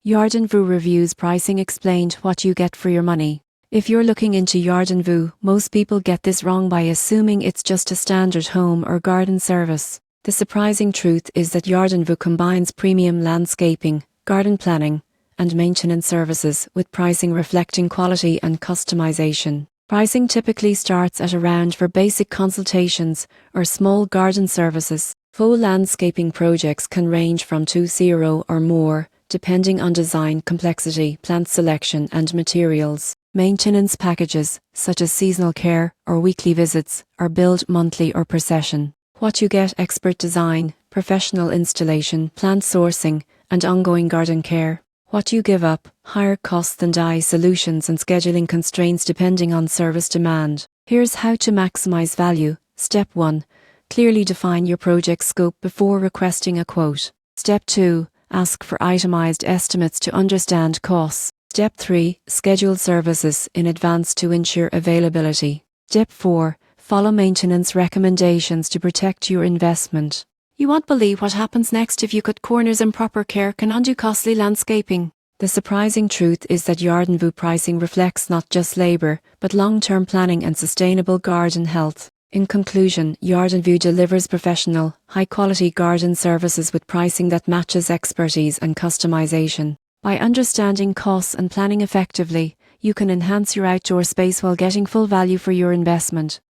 JardinVue Reviews Pricing Explained: what you get for your money. If you're looking into JardinVue, most people get this wrong by assuming it's just a standard home or garden service. The surprising truth is that JardinVue combines premium landscaping, garden planning, and maintenance services with pricing reflecting quality and customization. Pricing typically starts at around for basic consultations or small garden services. Full landscaping projects can range from €20 or more, depending on design complexity, plant selection, and materials. Maintenance packages, such as seasonal care or weekly visits, are billed monthly or per session. What you get: expert design, professional installation, plant sourcing, and ongoing garden care. What you give up: higher costs than die solutions and scheduling constraints depending on service demand. Here's how to maximize value. Step 1. Clearly define your project scope before requesting a quote. Step 2. Ask for itemized estimates to understand costs. Step 3. Schedule services in advance to ensure availability. Step 4. Follow maintenance recommendations to protect your investment. You won't believe what happens next if you cut corners, and proper care can undo costly landscaping. The surprising truth is that JardinVue pricing reflects not just labor, but long-term planning and sustainable garden health. In conclusion, JardinVue delivers professional, high-quality garden services with pricing that matches expertise and customization. By understanding costs and planning effectively, you can enhance your outdoor space while getting full value for your investment.